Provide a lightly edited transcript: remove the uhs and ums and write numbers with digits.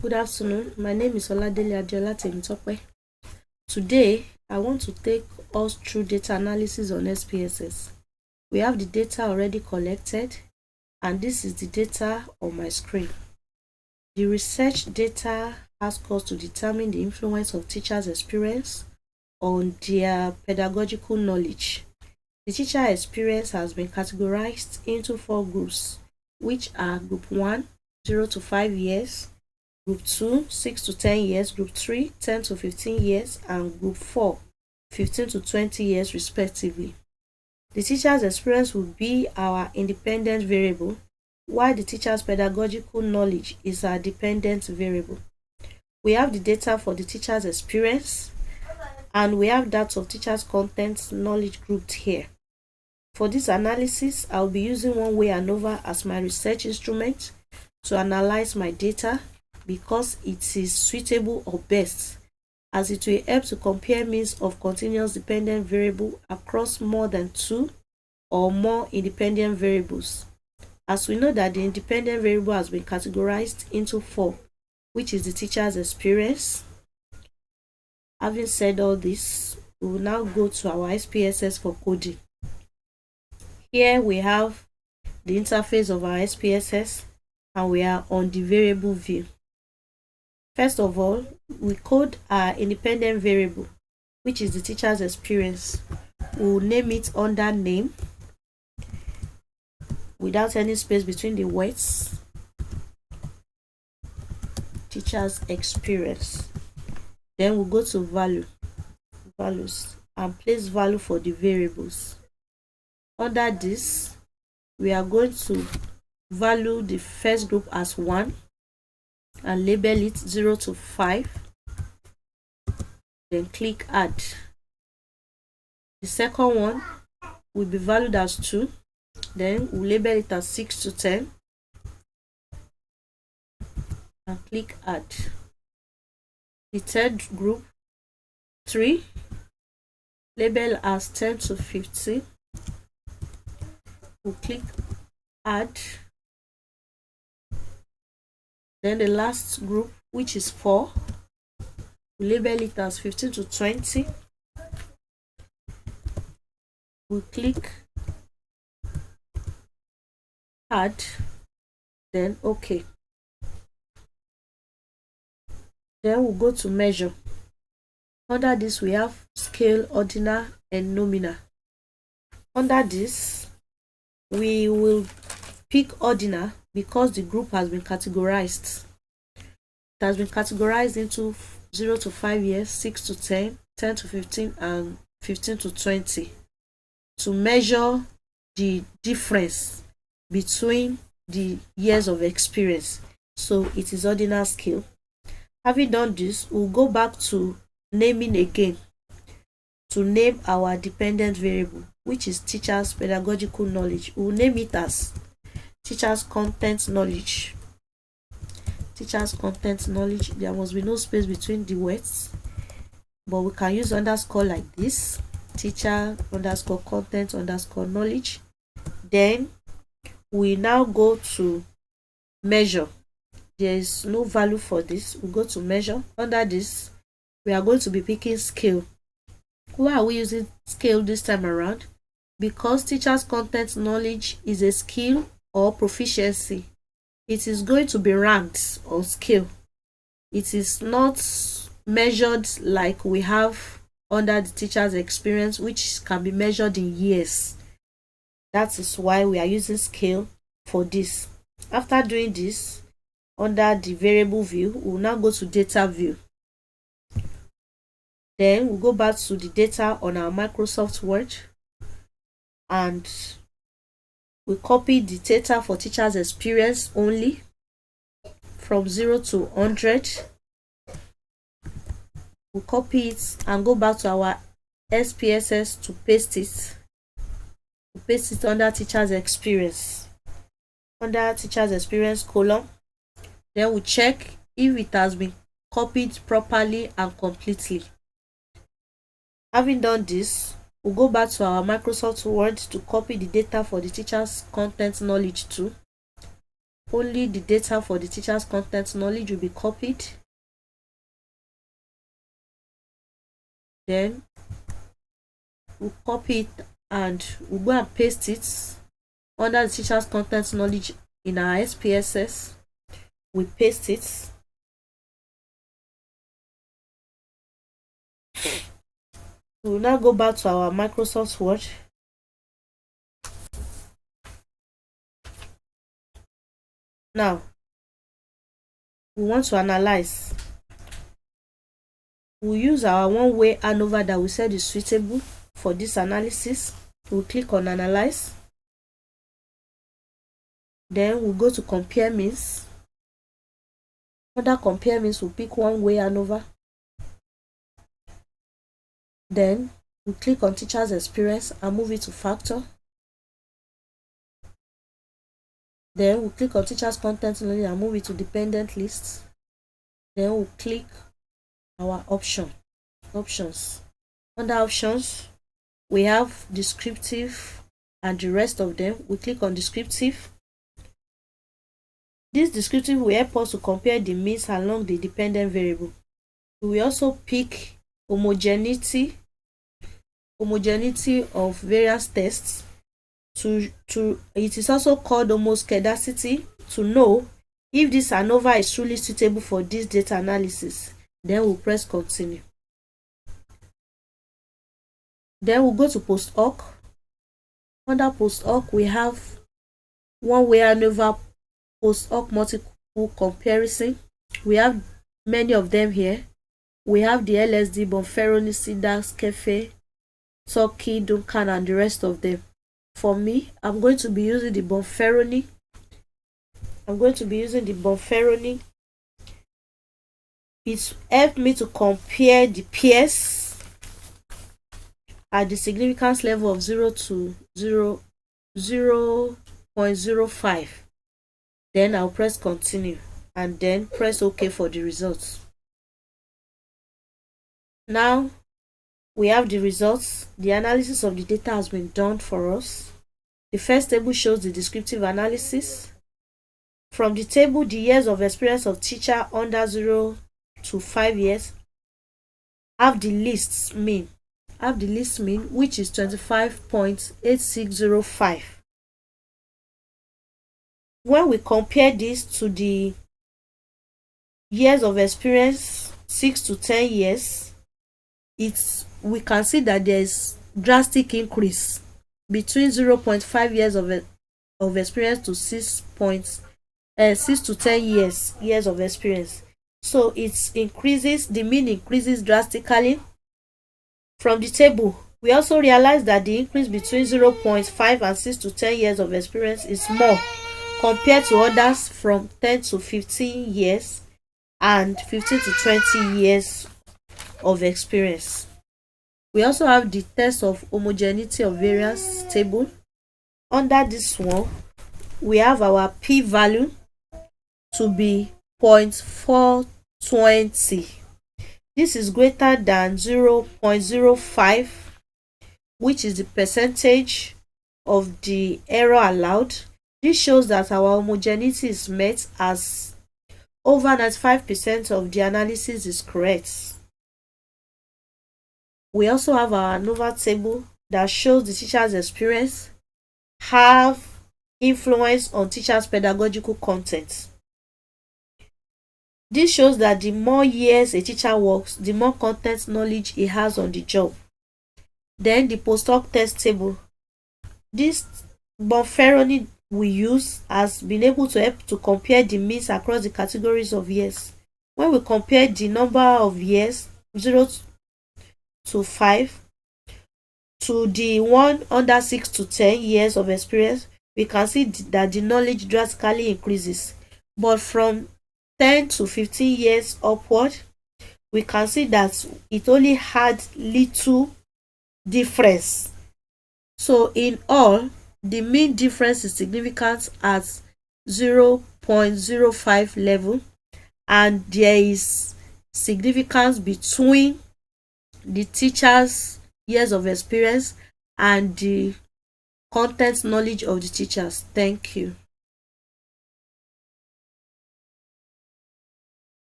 Good afternoon. My name is Oladele Adeola Temitope. Today, I want to take us through data analysis on SPSS. We have the data already collected, and this is the data on my screen. The research data asks us to determine the influence of teachers' experience on their pedagogical knowledge. The teacher experience has been categorized into 4 groups, which are Group 1, 0 to 5 years, Group 2, 6 to 10 years, Group 3, 10 to 15 years, and Group 4, 15 to 20 years respectively. The teacher's experience will be our independent variable, while the teacher's pedagogical knowledge is our dependent variable. We have the data for the teacher's experience, and we have that of teacher's content knowledge grouped here. For this analysis, I'll be using one way ANOVA as my research instrument to analyze my data because it is suitable or best, as it will help to compare means of continuous dependent variable across more than 2 or more independent variables. As we know that the independent variable has been categorized into 4, which is the teacher's experience. Having said all this, we will now go to our SPSS for coding. Here we have the interface of our SPSS, and we are on the variable view. First of all, we code our independent variable, which is the teacher's experience. We will name it under name without any space between the words. Teacher's experience. Then we'll go to values, and place value for the variables. Under this, we are going to value the first group as 1 and label it 0 to 5. Then click add. The second one will be valued as 2. Then we'll label it as 6 to 10 and click add. The third group, 3, label as 10 to 15. We'll click add. Then the last group, which is 4, we'll label it as 15 to 20. We'll click add, then OK. Then we'll go to measure. Under this, we have scale, ordinal, and nominal. Under this, we will pick ordinal because the group has been categorized. It has been categorized into 0 to 5 years, 6 to 10, 10 to 15, and 15 to 20 to measure the difference between the years of experience. So it is ordinal scale. Having done this, we'll go back to naming again to name our dependent variable, which is teacher's pedagogical knowledge. We'll name it as teacher's content knowledge. Teacher's content knowledge. There must be no space between the words, but we can use underscore like this. Teacher underscore content underscore knowledge. Then we now go to measure. There is no value for this. We go to measure. Under this, we are going to be picking scale. Why are we using scale this time around? Because teacher's content knowledge is a skill or proficiency. It is going to be ranked on scale. It is not measured like we have under the teacher's experience, which can be measured in years. That is why we are using scale for this. After doing this, under the variable view, we will now go to data view. Then we'll go back to the data on our Microsoft Word, and we copy the data for teacher's experience only from 0 to 100. We'll copy it and go back to our SPSS to paste it. We'll paste it under teacher's experience. Under teacher's experience column. Then we check if it has been copied properly and completely. Having done this, we'll go back to our Microsoft Word to copy the data for the teacher's content knowledge too. only the data for the teacher's content knowledge will be copied. Then we'll copy it and we'll go and paste it under the teacher's content knowledge in our SPSS. We paste it. We'll now go back to our Microsoft Word. Now, we want to analyze. We'll use our one-way ANOVA that we said is suitable for this analysis. We'll click on Analyze. Then we'll go to Compare Means. Under Compare Means, we'll pick one-way ANOVA. Then we'll click on Teacher's Experience and move it to Factor. Then we'll click on Teacher's Content Knowledge and move it to Dependent List. Then we'll click our options. Under Options, we have Descriptive and the rest of them. We click on Descriptive. This descriptive will help us to compare the means along the dependent variable. We will also pick homogeneity of various tests. It is also called homoscedasticity, to know if this ANOVA is truly suitable for this data analysis. Then we'll press Continue. Then we'll go to Post Hoc. Under Post Hoc, we have one-way ANOVA Post Hoc multiple comparison. We have many of them here. We have the LSD, Bonferroni, Sidax, Kefe, Turkey, Duncan, and the rest of them. For me, I'm going to be using the Bonferroni. It's helped me to compare the pairs at the significance level of 0 to 0.05. Then I'll press Continue and then press OK for the results. Now we have the results. The analysis of the data has been done for us. The first table shows the descriptive analysis. From the table, the years of experience of teacher under 0 to 5 years have the list mean, which is 25.8605. When we compare this to the years of experience 6 to 10 years, we can see that there is drastic increase between 0.5 years of experience to 6 to 10 years of experience. So the mean increases drastically. From the table, we also realize that the increase between 0.5 and 6 to 10 years of experience is more compared to others from 10 to 15 years and 15 to 20 years of experience. We also have the test of homogeneity of variance table. Under this one, we have our p-value to be 0.420. This is greater than 0.05, which is the percentage of the error allowed. This shows that our homogeneity is met, as over 95% of the analysis is correct. We also have our ANOVA table that shows the teacher's experience have influence on teacher's pedagogical content. This shows that the more years a teacher works, the more content knowledge he has on the job. Then the post hoc test table. This Bonferroni we use has been able to help to compare the means across the categories of years. When we compare the number of years 0 to 5 to the one under 6 to 10 years of experience, we can see that the knowledge drastically increases. But from 10 to 15 years upward, we can see that it only had little difference. So in all, the mean difference is significant at 0.05 level, and there is significance between the teacher's years of experience and the content knowledge of the teachers. Thank you.